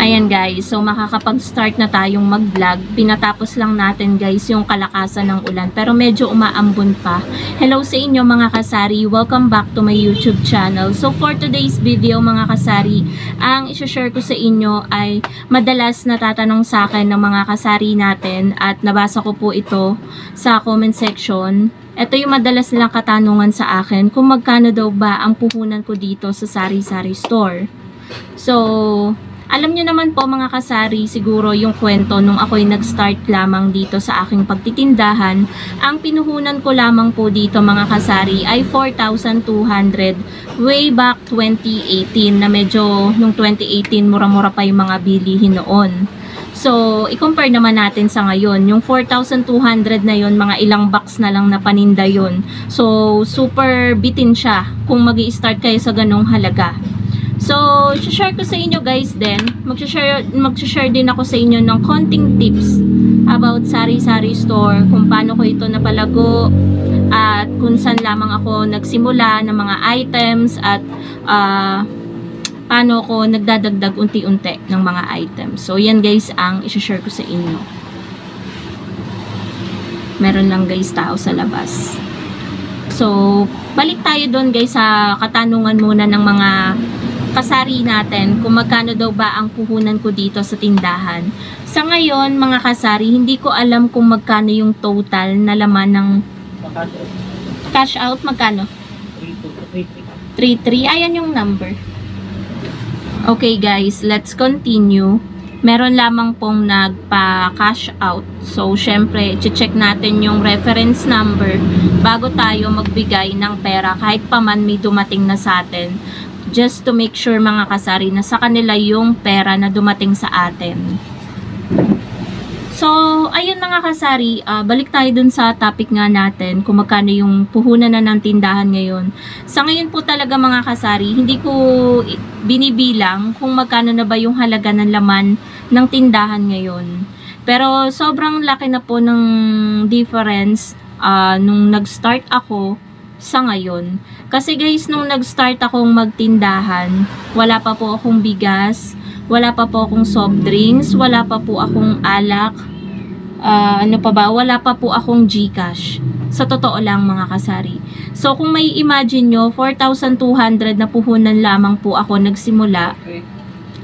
Ayan guys, so makakapag-start na tayong mag-vlog. Pinatapos lang natin guys yung kalakasan ng ulan, pero medyo umaambon pa. Hello sa inyo mga kasari, welcome back to my YouTube channel. So for today's video mga kasari, ang isi-share ko sa inyo ay madalas natatanong sa akin ng mga kasari natin at nabasa ko po ito sa comment section. Ito yung madalas nilang katanungan sa akin kung magkano daw ba ang puhunan ko dito sa sari-sari store. So, alam nyo naman po mga kasari, siguro yung kwento nung ako'y nag-start lamang dito sa aking pagtitindahan. Ang pinuhunan ko lamang po dito mga kasari ay 4,200 way back 2018 na medyo nung 2018 mura-mura pa yung mga bilihin noon. So, i-compare naman natin sa ngayon. Yung 4,200 na yon, mga ilang box na lang na paninda yon. So, super bitin siya kung mag-i-start kayo sa ganong halaga. So, share ko sa inyo guys din. Mag-share din ako sa inyo ng konting tips about sari-sari store, kung paano ko ito napalago, at kung saan lamang ako nagsimula ng mga items, at paano ko nagdadagdag unti-unti ng mga items. So, yan guys ang i-share ko sa inyo. Meron lang guys tao sa labas. So, balik tayo doon guys sa katanungan muna ng mga kasari natin kung magkano daw ba ang puhunan ko dito sa tindahan. Sa ngayon, mga kasari, hindi ko alam kung magkano yung total na laman ng cash out. Magkano? 3,3. Ayan yung number. Okay guys, let's continue. Meron lamang pong nagpa-cash out. So, syempre, check natin yung reference number bago tayo magbigay ng pera kahit pa man may dumating na sa atin. Just to make sure mga kasari na sa kanila yung pera na dumating sa atin. So, ayun mga kasari, balik tayo dun sa topic nga natin kung magkano yung puhunan na ng tindahan ngayon. Sa ngayon po talaga mga kasari, hindi ko binibilang kung magkano na ba yung halaga ng laman ng tindahan ngayon. Pero sobrang laki na po ng difference nung nag-start ako sa ngayon. Kasi guys, nung nag-start akong magtindahan, wala pa po akong bigas, wala pa po akong soft drinks, wala pa po akong alak, wala pa po akong GCash. Sa totoo lang mga kasari. So kung may imagine nyo, 4,200 na puhunan lamang po ako nagsimula.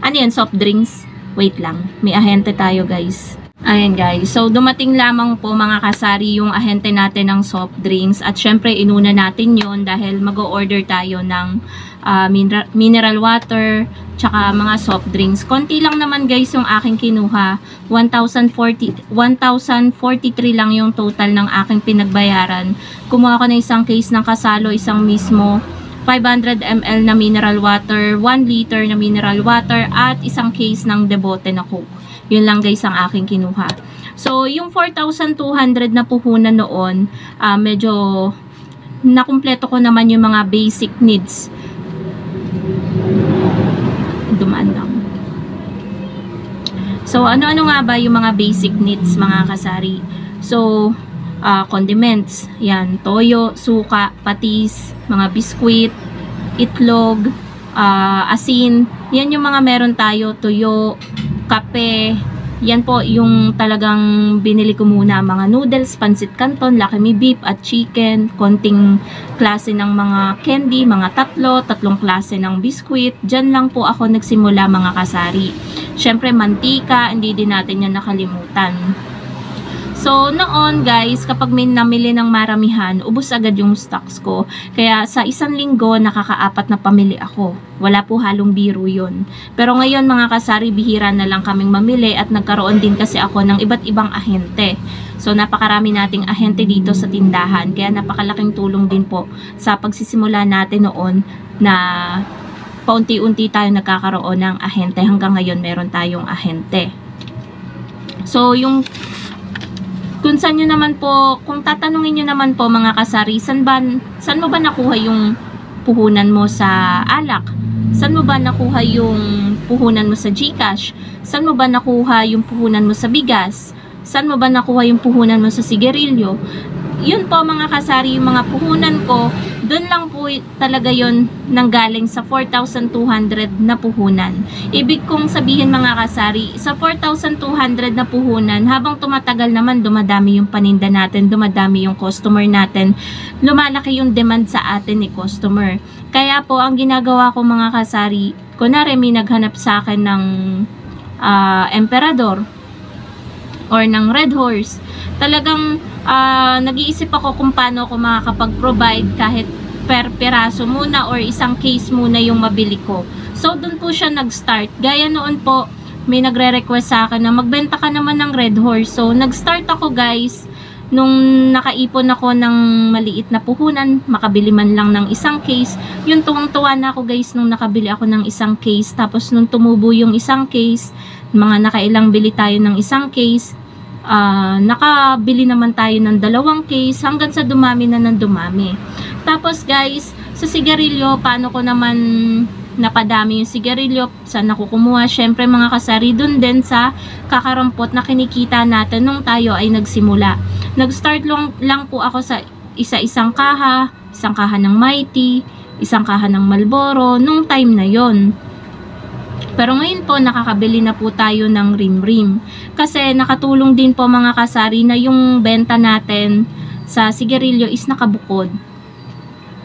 Ano yan, soft drinks? Wait lang, may ahente tayo guys. Ayan guys, so dumating lamang po mga kasari yung ahente natin ng soft drinks, at syempre inuna natin yon dahil mag-o-order tayo ng mineral water tsaka mga soft drinks. Konti lang naman guys yung aking kinuha, 1,043 lang yung total ng aking pinagbayaran. Kumuha ko na isang case ng Kasalo, isang mismo 500 ml na mineral water, 1 liter na mineral water, at isang case ng Debote na Coke. Yun lang guys ang aking kinuha. So, yung 4,200 na puhunan noon, medyo nakumpleto ko naman yung mga basic needs. Dumaan lang. So, ano-ano nga ba yung mga basic needs mga kasari? So, condiments. Yan, toyo, suka, patis, mga biskwit, itlog, asin. Yan yung mga meron tayo, tuyo, kape. Yan po yung talagang binili ko muna, mga noodles, pancit canton, Lucky Me beef at chicken, konting klase ng mga candy, mga tatlong klase ng biskwit. Diyan lang po ako nagsimula mga kasari. Syempre mantika, hindi din natin yan nakalimutan. So, noon guys, kapag may namili ng maramihan, ubos agad yung stocks ko. Kaya sa isang linggo, nakaka-4 na pamili ako. Wala po halong biro yun. Pero ngayon mga kasari, bihira na lang kaming mamili, at nagkaroon din kasi ako ng iba't ibang ahente. So, napakarami nating ahente dito sa tindahan. Kaya napakalaking tulong din po sa pagsisimula natin noon na paunti-unti tayo nagkakaroon ng ahente. Hanggang ngayon, meron tayong ahente. So, kung saan nyo naman po, kung tatanungin nyo naman po mga kasari, saan mo ba nakuha yung puhunan mo sa alak? Saan mo ba nakuha yung puhunan mo sa GCash? Saan mo ba nakuha yung puhunan mo sa bigas? Saan mo ba nakuha yung puhunan mo sa sigarilyo? Yun po mga kasari, yung mga puhunan ko Doon lang po talaga yon nanggaling sa 4,200 na puhunan. Ibig kong sabihin mga kasari, sa 4,200 na puhunan, habang tumatagal naman, dumadami yung paninda natin, dumadami yung customer natin, lumalaki yung demand sa atin ni customer. Kaya po, ang ginagawa ko mga kasari, kunwari may naghanap sa akin ng Emperador or ng Red Horse, talagang nag-iisip ako kung paano ako makakapag-provide kahit per piraso muna or isang case muna yung mabili ko. So, dun po siya nag-start. Gaya noon po, may nagre-request sa akin na magbenta ka naman ng Red Horse. So, nag-start ako guys, nung nakaipon ako ng maliit na puhunan, makabili man lang ng isang case. Yung tuwang-tuwa na ako guys nung nakabili ako ng isang case. Tapos nung tumubo yung isang case, mga nakailang bili tayo ng isang case, nakabili naman tayo ng 2 case hanggang sa dumami na ng dumami. Tapos guys, sa sigarilyo, paano ko naman napadami yung sigarilyo, saan nakukumuha? Syempre mga kasari, dun din sa kakarampot na kinikita natin nung tayo ay nagsimula. Nag-start lang po ako sa isang kaha ng Mighty, isang kaha ng Marlboro, nung time na yon. Pero ngayon po, nakakabili na po tayo ng rim-rim. Kasi nakatulong din po mga kasari na yung benta natin sa sigarilyo is nakabukod.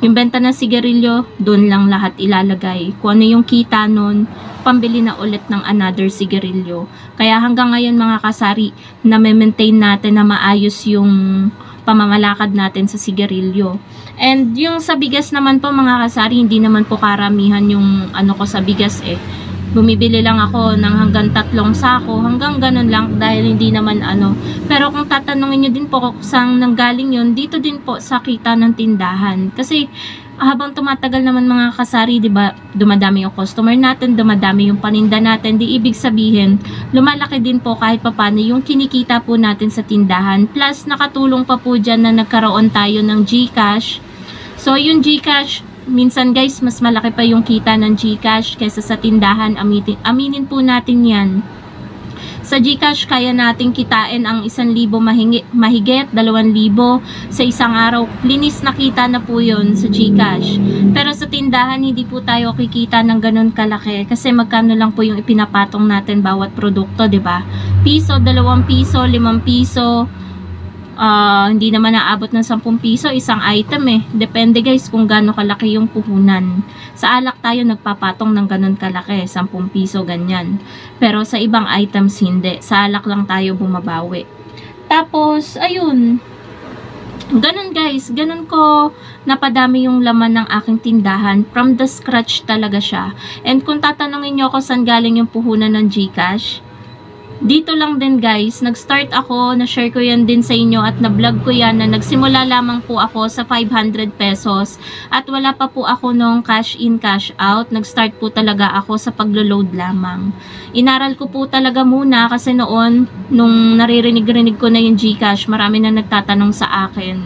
Yung benta ng sigarilyo, doon lang lahat ilalagay. Kung ano yung kita nun, pambili na ulit ng another sigarilyo. Kaya hanggang ngayon mga kasari, na-maintain natin na maayos yung pamamalakad natin sa sigarilyo. And yung sa bigas naman po mga kasari, hindi naman po karamihan yung ano ko sa bigas eh. Bumibili lang ako ng hanggang 3 sako, hanggang ganun lang dahil hindi naman ano. Pero kung tatanungin nyo din po kung saan nanggaling yun, dito din po sa kita ng tindahan. Kasi habang tumatagal naman mga kasari, di ba, dumadami yung customer natin, dumadami yung paninda natin, di ibig sabihin, lumalaki din po kahit papano yung kinikita po natin sa tindahan. Plus, nakatulong pa po dyan na nagkaroon tayo ng GCash. So, yung GCash, minsan guys, mas malaki pa yung kita ng GCash kaysa sa tindahan. Aminin po natin yan. Sa GCash, kaya natin kitain ang 1,000 mahigit, 2,000 sa isang araw. Linis na kita na po yun sa GCash. Pero sa tindahan, hindi po tayo kikita ng ganun kalaki. Kasi magkano lang po yung ipinapatong natin bawat produkto, 'di ba? Piso, 2 piso, 5 piso. Hindi naman naabot ng 10 piso isang item eh. Depende guys kung gaano kalaki yung puhunan. Sa alak tayo nagpapatong ng ganun kalaki, 10 piso ganyan. Pero sa ibang items hindi. Sa alak lang tayo bumabawi. Tapos ayun, ganun guys, ganun ko napadami yung laman ng aking tindahan. From the scratch talaga siya. And kung tatanungin nyo ako saan galing yung puhunan ng GCash, dito lang din guys, nag-start ako, na-share ko yan din sa inyo at na-vlog ko yan na nagsimula lamang po ako sa 500 pesos at wala pa po ako nung cash in, cash out. Nag-start po talaga ako sa paglo-load lamang. Inaral ko po talaga muna kasi noon, nung naririnig-rinig ko na yung GCash, marami na nagtatanong sa akin.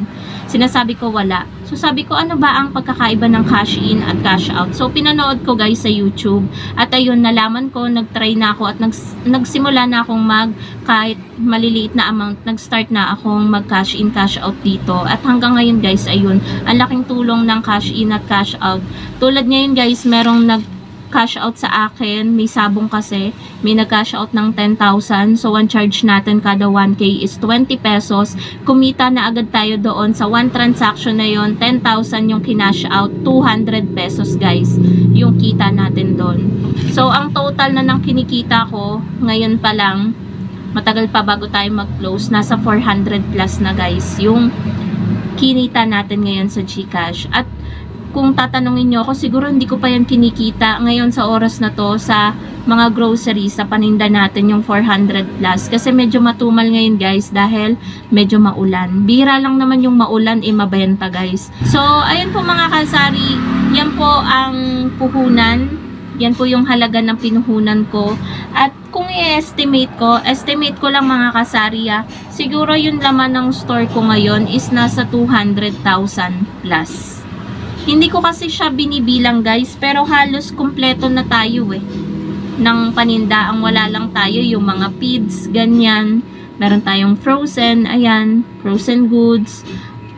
Sinasabi ko wala. So sabi ko, ano ba ang pagkakaiba ng cash in at cash out? So pinanood ko guys sa YouTube at ayun, nalaman ko, nag-try na ako at nagsimula na akong kahit maliliit na amount, nag-start na akong mag-cash in, cash out dito. At hanggang ngayon guys, ayun, ang laking tulong ng cash in at cash out. Tulad ngayon guys, merong nag-cash out sa akin, may sabong kasi, may nag-cash out ng 10,000. So, one charge natin kada 1K is 20 pesos. Kumita na agad tayo doon sa one transaction na yon, 10,000 yung kinash out, 200 pesos guys, yung kita natin doon. So, ang total na ng kinikita ko, ngayon pa lang, matagal pa bago tayo mag-close, nasa 400 plus na guys, yung kinita natin ngayon sa GCash. At kung tatanungin nyo ako, siguro hindi ko pa yan kinikita ngayon sa oras na to sa mga groceries, sa paninda natin yung 400 plus. Kasi medyo matumal ngayon guys dahil medyo maulan. Bihira lang naman yung maulan mabenta guys. So, ayun po mga kasari, yan po ang puhunan. Yan po yung halaga ng pinuhunan ko. At kung i-estimate ko lang mga kasari, siguro yung laman ng store ko ngayon is nasa 200,000 plus. Hindi ko kasi siya binibilang guys, pero halos kumpleto na tayo eh ng paninda. Ang wala lang tayo yung mga feeds, ganyan. Meron tayong frozen, ayan, frozen goods.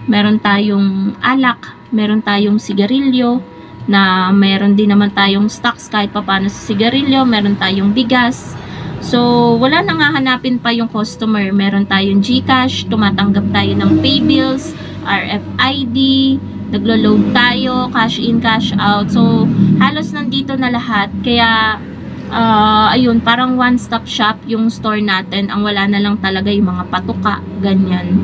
Meron tayong alak, meron tayong sigarilyo, na meron din naman tayong stocks kahit papaano sa sigarilyo, meron tayong bigas. So, wala nang hahanapin pa yung customer. Meron tayong GCash, tumatanggap tayo ng pay bills, RFID, naglo-load tayo, cash in, cash out. So, halos nandito na lahat. Kaya, ayun, parang one-stop shop yung store natin. Ang wala na lang talaga yung mga patuka, ganyan.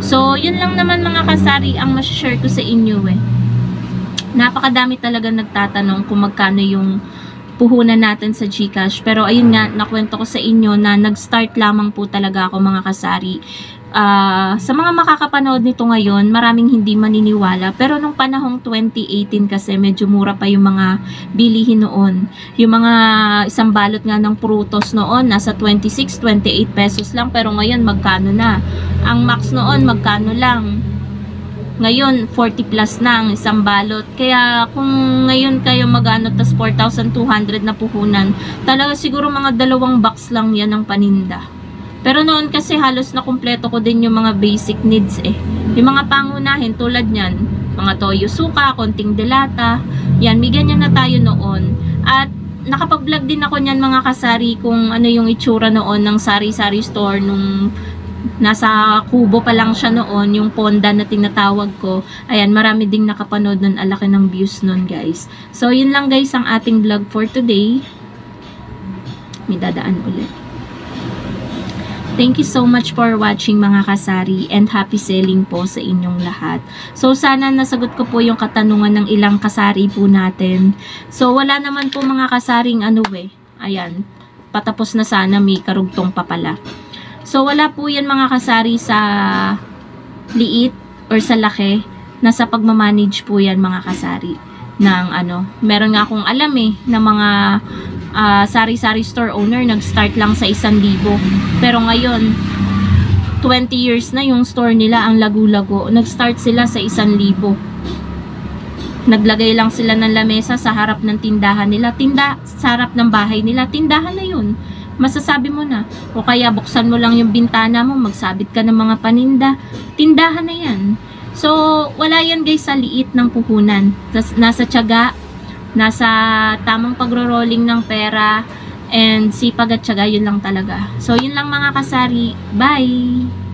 So, yun lang naman mga kasari ang masashare ko sa inyo eh. Napakadami talaga nagtatanong kung magkano yung puhunan natin sa GCash. Pero ayun nga, nakwento ko sa inyo na nag-start lamang po talaga ako mga kasari. Sa mga makakapanood nito ngayon, maraming hindi maniniwala. Pero nung panahong 2018 kasi medyo mura pa yung mga bilihin noon. Yung mga isang balot nga ng prutos noon, nasa 26, 28 pesos lang. Pero ngayon, magkano na? Ang max noon, magkano lang? Ngayon, 40 plus na ang isang balot. Kaya, kung ngayon kayo mag-ano, tas 4,200 na puhunan, talaga siguro mga 2 box lang yan ang paninda. Pero noon kasi halos na kumpleto ko din yung mga basic needs eh. Yung mga pangunahin tulad nyan, mga toyo suka, konting delata, yan, may ganyan na tayo noon. At nakapag-vlog din ako nyan mga kasari kung ano yung itsura noon ng sari-sari store nung nasa kubo pa lang siya noon, yung Ponda na tinatawag ko. Ayan, marami ding nakapanood nun, alaki ng views nun guys. So yun lang guys ang ating vlog for today. May dadaan ulit. Thank you so much for watching mga kasari, and happy selling po sa inyong lahat. So sana nasagot ko po yung katanungan ng ilang kasari po natin. So wala naman po mga kasaring ano eh. Ayan, patapos na sana, may karugtong pa pala. So, wala po yan mga kasari sa liit or sa laki. Nasa pagmamanage po yan mga kasari. Ng ano, meron nga akong alam eh, na mga sari-sari store owner, nag-start lang sa 1,000. Pero ngayon, 20 years na yung store nila, ang lagu-lago. Nag-start sila sa 1,000. Naglagay lang sila ng lamesa sa harap ng tindahan nila. Sa harap ng bahay nila, tindahan na yun. Masasabi mo na. O kaya buksan mo lang yung bintana mo, magsabit ka ng mga paninda, tindahan na yan. So, wala yan guys sa liit ng puhunan. Nasa tiyaga, nasa tamang pagro-rolling ng pera, and sipag at tiyaga, yun lang talaga. So, yun lang mga kasari. Bye!